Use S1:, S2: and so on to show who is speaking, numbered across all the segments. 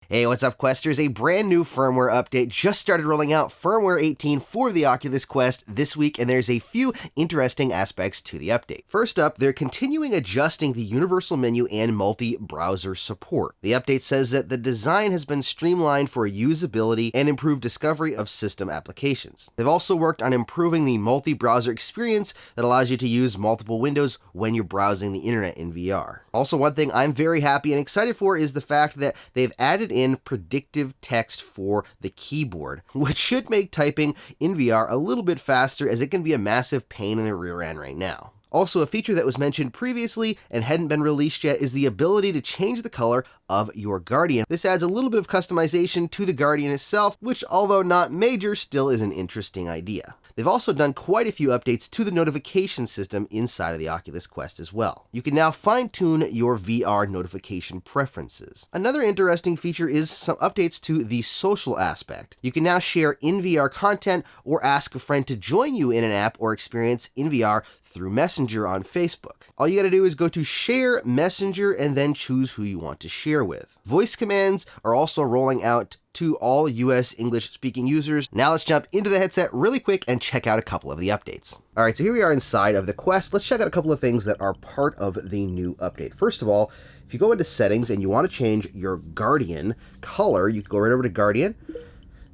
S1: Hey, what's up, Questers? A brand new firmware update just started rolling out, firmware 18 for the Oculus Quest this week, and there's a few interesting aspects to the update. First up, they're continuing adjusting the universal menu and multi-browser support. The update says that the design has been streamlined for usability and improved discovery of system applications. They've also worked on improving the multi-browser experience that allows you to use multiple windows when you're browsing the internet in VR. Also, one thing I'm very happy and excited for is the fact that they've added in predictive text for the keyboard, which should make typing in VR a little bit faster, as it can be a massive pain in the rear end right now. Also, a feature that was mentioned previously and hadn't been released yet is the ability to change the color of your Guardian. This adds a little bit of customization to the Guardian itself, which, although not major, still is an interesting idea. They've also done quite a few updates to the notification system inside of the Oculus Quest as well. You can now fine-tune your VR notification preferences. Another interesting feature is some updates to the social aspect. You can now share in VR content or ask a friend to join you in an app or experience in VR through Messenger on Facebook. All you gotta do is go to Share Messenger and then choose who you want to share with. Voice commands are also rolling out to all US English-speaking users. Now let's jump into the headset really quick and check out a couple of the updates. All right, so here we are inside of the Quest. Let's check out a couple of things that are part of the new update. First of all, if you go into settings and you want to change your Guardian color, you can go right over to Guardian,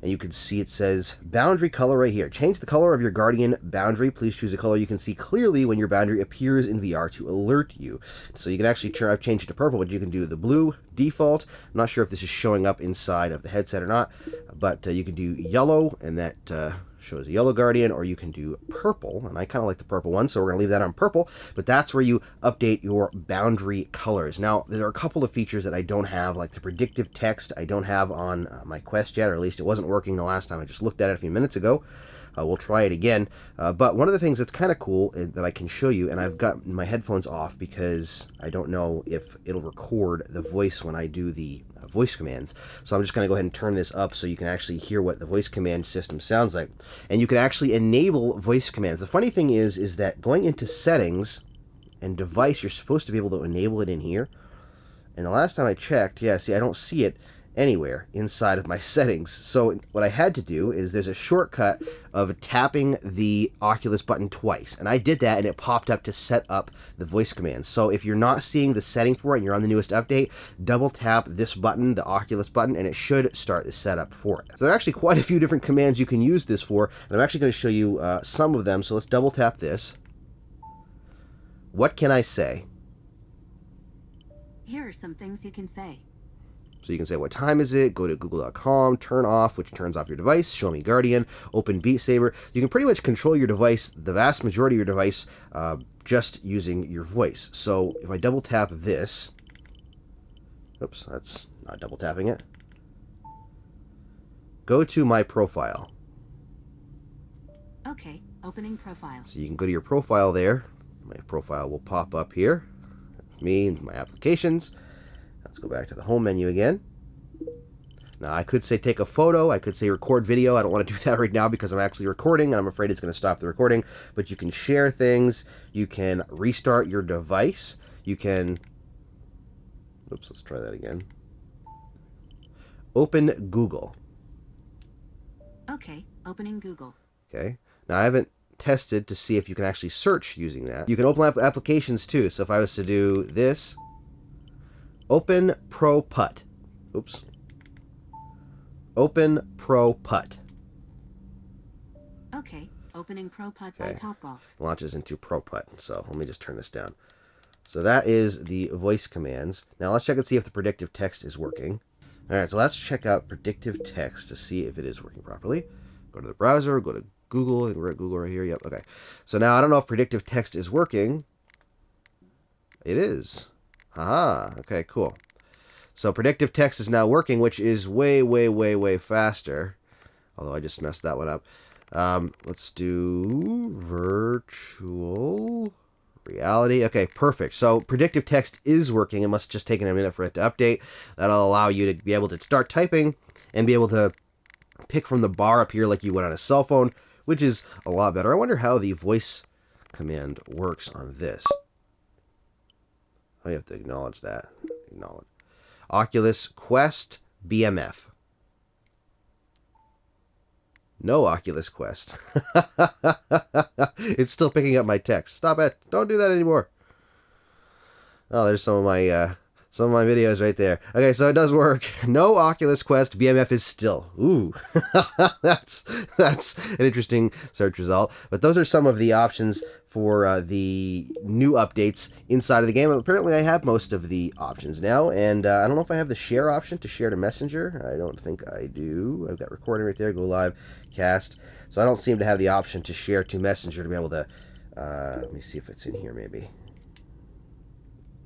S1: and you can see it says boundary color right here. Change the color of your Guardian boundary. Please choose a color you can see clearly when your boundary appears in VR to alert you. So you can actually I've changed it to purple, but you can do the blue default. I'm not sure if this is showing up inside of the headset or not, but you can do yellow, and that shows a yellow Guardian, or you can do purple, and I kind of like the purple one, so we're going to leave that on purple, but that's where you update your boundary colors. Now, there are a couple of features that I don't have, like the predictive text I don't have on my Quest yet, or at least it wasn't working the last time I just looked at it a few minutes ago. We'll try it again, but one of the things that's kind of cool that I can show you, and I've got my headphones off because I don't know if it'll record the voice when I do the voice commands, so I'm just going to go ahead and turn this up so you can actually hear what the voice command system sounds like, and you can actually enable voice commands. The funny thing is that going into settings and device, you're supposed to be able to enable it in here, and the last time I checked, yeah, see, I don't see it anywhere inside of my settings. So what I had to do is there's a shortcut of tapping the Oculus button twice, and I did that, and it popped up to set up the voice commands. So if you're not seeing the setting for it and you're on the newest update, double tap this button, the Oculus button, and it should start the setup for it. So there are actually quite a few different commands you can use this for, and I'm actually going to show you some of them. So let's double tap this. What can I say?
S2: Here are some things you can say.
S1: So you can say, what time is it? Go to google.com, turn off, which turns off your device, show me Guardian, open Beat Saber. You can pretty much control your device, the vast majority of your device, just using your voice. So if I double tap this, oops, that's not double tapping it. Go to my profile.
S2: Okay, opening profile.
S1: So you can go to your profile there. My profile will pop up here. Me and my applications. Let's go back to the home menu again. Now, I could say take a photo. I could say record video. I don't want to do that right now because I'm actually recording, and I'm afraid it's going to stop the recording. But you can share things. You can restart your device. You can... Oops, let's try that again. Open Google.
S2: Okay, opening Google.
S1: Okay. Now, I haven't tested to see if you can actually search using that. You can open up applications too. So if I was to do this... Open ProPut. Oops. Open ProPut.
S2: Okay, opening ProPut by Topgolf.
S1: Launches into ProPut. So let me just turn this down. So that is the voice commands. Now let's check and see if the predictive text is working. All right, so let's check out predictive text to see if it is working properly. Go to the browser, go to Google, and we're at Google right here. Yep, okay. So now I don't know if predictive text is working. It is. Aha, okay, cool. So predictive text is now working, which is way, way, way, way faster. Although I just messed that one up. Let's do virtual reality. Okay, perfect. So predictive text is working. It must have just taken a minute for it to update. That'll allow you to be able to start typing and be able to pick from the bar up here like you would on a cell phone, which is a lot better. I wonder how the voice command works on this. Oh, you have to acknowledge that. Acknowledge. Oculus Quest BMF. No Oculus Quest. It's still picking up my text. Stop it. Don't do that anymore. Oh, there's some of my videos right there. Okay, so it does work. No Oculus Quest. BMF is still. Ooh. that's an interesting search result. But those are some of the options for the new updates inside of the game. Apparently, I have most of the options now, and I don't know if I have the share option to share to Messenger. I don't think I do. I've got recording right there, go live, cast. So I don't seem to have the option to share to Messenger to be able to, let me see if it's in here maybe.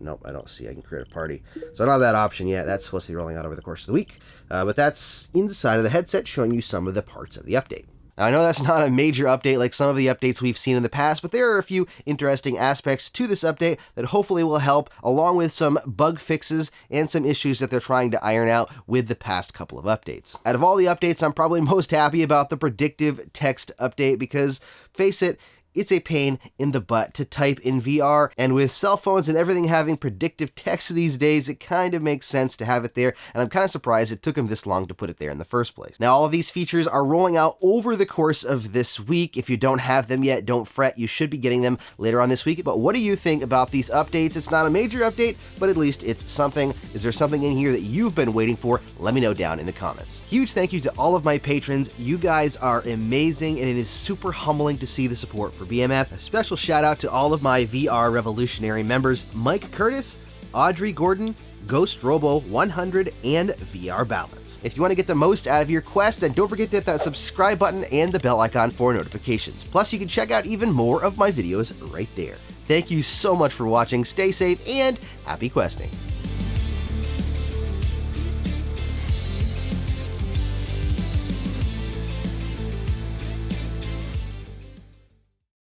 S1: Nope, I don't see. I can create a party. So I don't have that option yet. That's supposed to be rolling out over the course of the week. But that's inside of the headset, showing you some of the parts of the update. Now, I know that's not a major update like some of the updates we've seen in the past, but there are a few interesting aspects to this update that hopefully will help, along with some bug fixes and some issues that they're trying to iron out with the past couple of updates. Out of all the updates, I'm probably most happy about the predictive text update because, face it, it's a pain in the butt to type in VR, and with cell phones and everything having predictive text these days, it kind of makes sense to have it there, and I'm kind of surprised it took them this long to put it there in the first place. Now, all of these features are rolling out over the course of this week. If you don't have them yet, don't fret, you should be getting them later on this week. But what do you think about these updates? It's not a major update, but at least it's something. Is there something in here that you've been waiting for? Let me know down in the comments. Huge thank you to all of my patrons. You guys are amazing, and it is super humbling to see the support for BMF. A special shout out to all of my VR Revolutionary members, Mike Curtis, Audrey Gordon, Ghost Robo 100, and VR Balance. If you want to get the most out of your Quest, then don't forget to hit that subscribe button and the bell icon for notifications. Plus, you can check out even more of my videos right there. Thank you so much for watching, stay safe, and happy questing.